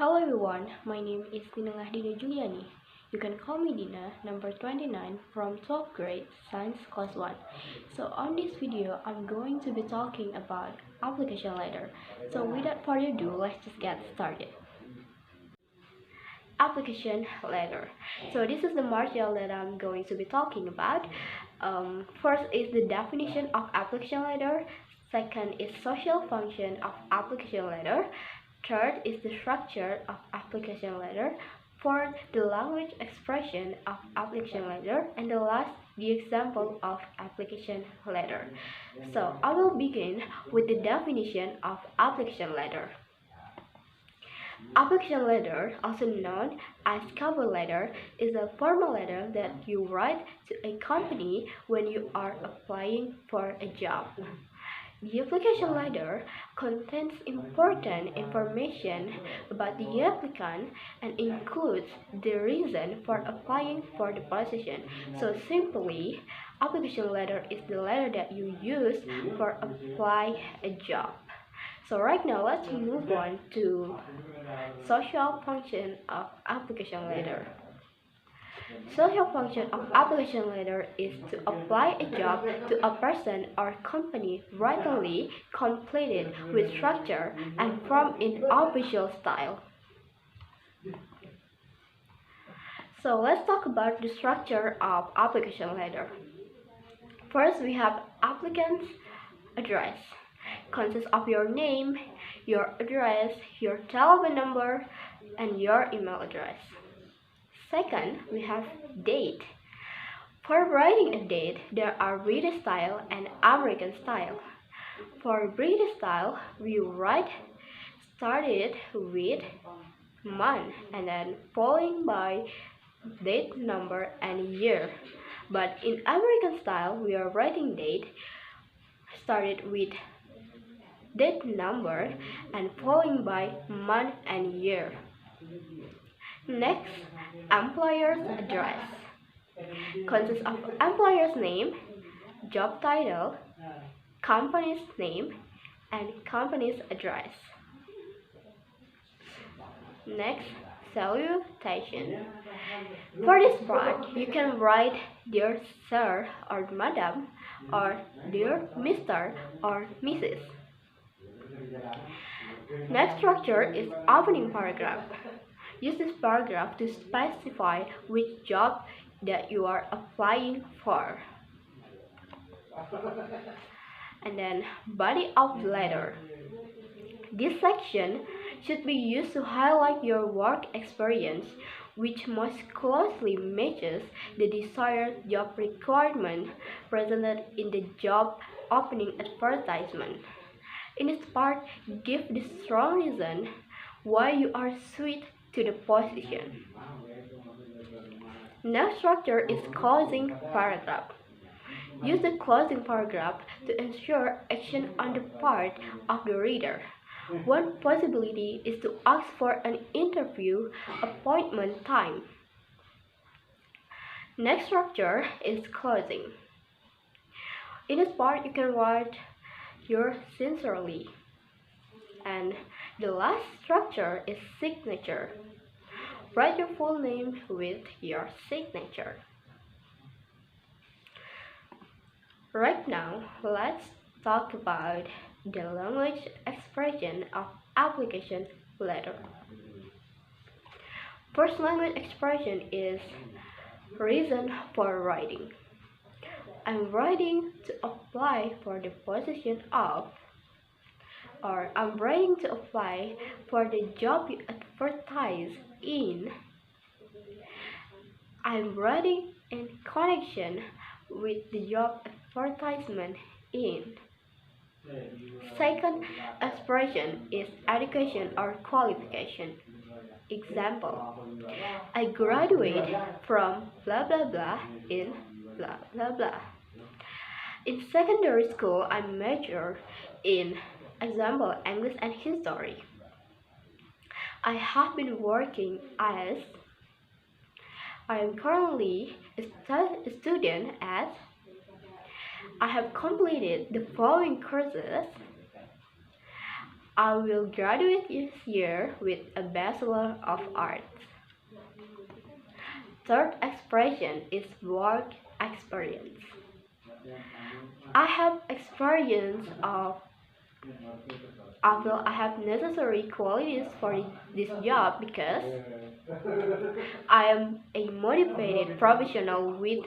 Hello everyone, my name is Dina. You can call me Dina, number 29 from 12th grade, Science Class 1. So on this video, I'm going to be talking about application letter. So without further ado, let's just get started. Application letter. So this is the material that I'm going to be talking about. First is the definition of application letter. Second is social function of application letter. Third is the structure of application letter. Fourth, the language expression of application letter. And the last, the example of application letter. So I will begin with the definition of application letter. Application letter, also known as cover letter, is a formal letter that you write to a company when you are applying for a job. The application letter contains important information about the applicant and includes the reason for applying for the position. So simply, application letter is the letter that you use for apply a job. So right now, let's move on to social function of application letter. Social function of application letter is to apply a job to a person or company writtenly completed with structure and form in official style. So let's talk about the structure of application letter. First, we have applicant's address. Consists of your name, your address, your telephone number, and your email address. Second, we have date. For writing a date, there are British style and American style. For British style, we write started with month and then following by date, number, and year. But in American style, we are writing date started with date, number, and following by month and year. Next, employer's address. Consists of employer's name, job title, company's name, and company's address. Next, salutation. For this part, you can write dear sir or madam, or dear Mr. or Mrs. Next structure is opening paragraph. Use this paragraph to specify which job that you are applying for. And then body of letter. This section should be used to highlight your work experience, which most closely matches the desired job requirement presented in the job opening advertisement. In this part, give the strong reason why you are suited to the position. Next structure is closing paragraph. Use the closing paragraph to ensure action on the part of the reader. One possibility is to ask for an interview appointment time. Next structure is closing. In this part, you can write yours sincerely. And the last structure is signature. Write your full name with your signature. Right now, let's talk about the language expression of application letter. First language expression is reason for writing. I'm writing to apply for the position of, or I'm writing to apply for the job you advertise in. I'm writing in connection with the job advertisement in. Second expression is education or qualification. Example, I graduate from blah blah blah in blah blah blah. In secondary school, I majored in, example, English and history. I have been working as, I am currently a student at, I have completed the following courses. I will graduate this year with a Bachelor of Arts. Third expression is work experience. I have experience of although I have necessary qualities for this job because I am a motivated professional with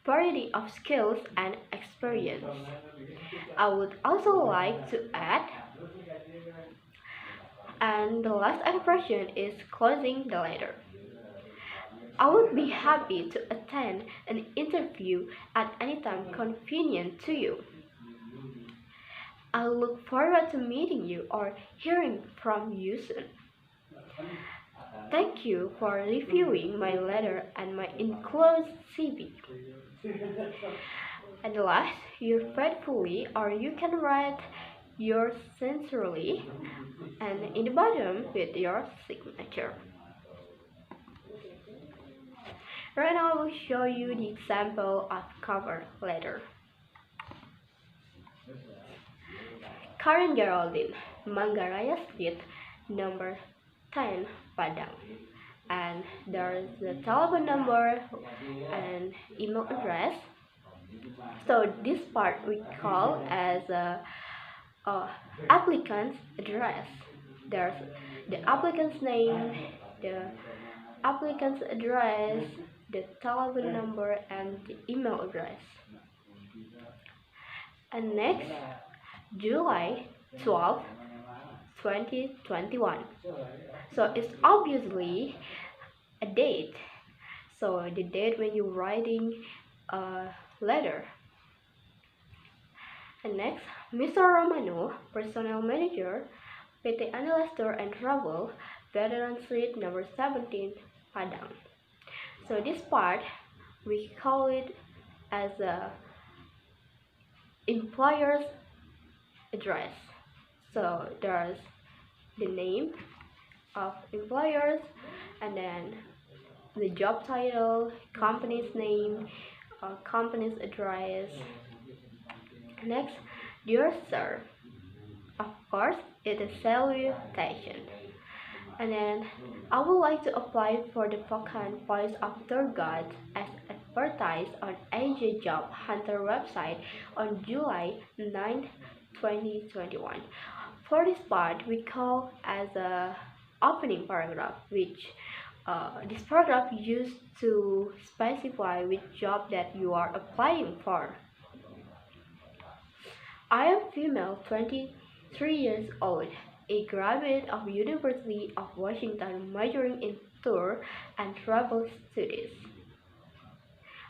variety of skills and experience. I would also like to add, and the last expression is closing the letter. I would be happy to attend an interview at any time convenient to you. I look forward to meeting you or hearing from you soon. Thank you for reviewing my letter and my enclosed CV. And last, you faithfully, or you can write yours sincerely and in the bottom with your signature. Right now I will show you the example of cover letter. Karen Geraldine, Manggaraya Street, number 10, Padang. And there's the telephone number and email address. So this part we call as a applicant's address. There's the applicant's name, the applicant's address, the telephone number, and the email address. And next, July 12, 2021. So it's obviously a date. So the date when you're writing a letter. And next, Mr. Romano, Personnel Manager, PT Analaster and Travel, Veteran Street, number 17, Padang. So this part, we call it as a employer's address. So there's the name of employers and then the job title, company's name, company's address. Next, dear sir. Of course, it is salutation. And then I would like to apply for the vacant post of tour guide as advertised on AJ Job Hunter website on July 9, 2021. For this part, we call as a opening paragraph, which this paragraph used to specify which job that you are applying for. I am female, 23 years old, a graduate of University of Washington majoring in tour and travel studies.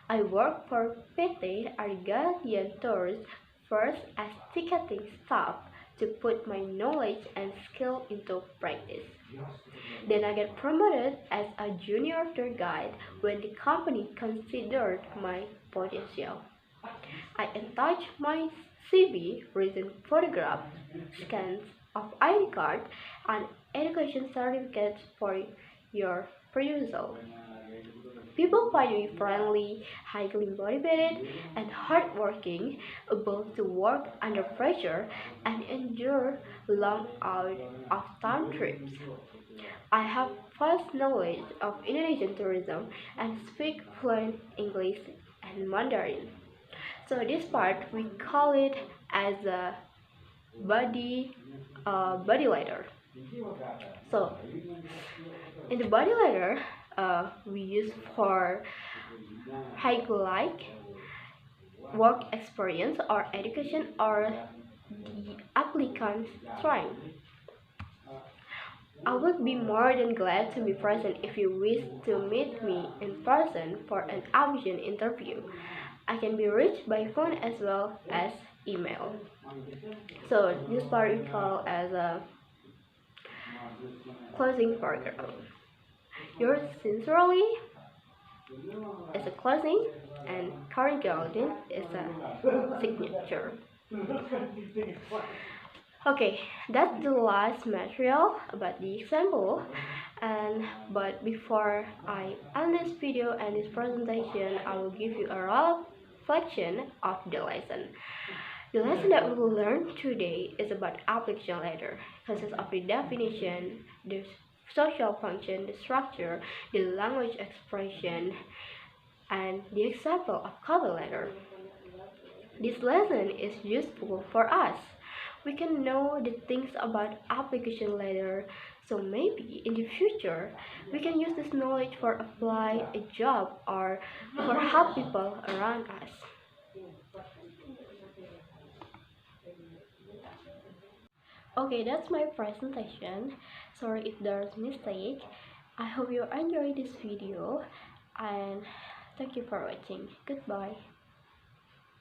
I work for PT Argadian Tours first as ticketing staff to put my knowledge and skill into practice. Then I get promoted as a junior tour guide when the company considered my potential. I attach my CV, recent photograph, scans of ID card, and education certificates for your perusal. People find me friendly, highly motivated, and hardworking, able to work under pressure, and endure long out of town trips. I have vast knowledge of Indonesian tourism and speak fluent English and Mandarin. So this part we call it as a body letter. So in the body letter, we use for highlight work experience or education or the applicant's strength. I would be more than glad to be present if you wish to meet me in person for an admission interview. I can be reached by phone as well as email. So this part we call as a closing paragraph. Yours sincerely is a closing and Karen Geraldine is a signature. Okay, that's the last material about the example. But before I end this video and this presentation, I will give you a reflection of the lesson. The lesson that we will learn today is about application letter. Consists of the definition, the social function, the structure, the language expression, and the example of cover letter. This lesson is useful for us. We can know the things about application letter, so maybe in the future we can use this knowledge for apply a job or for help people around us. Okay, that's my presentation. Sorry if there's mistake. I hope you enjoyed this video and thank you for watching. Goodbye.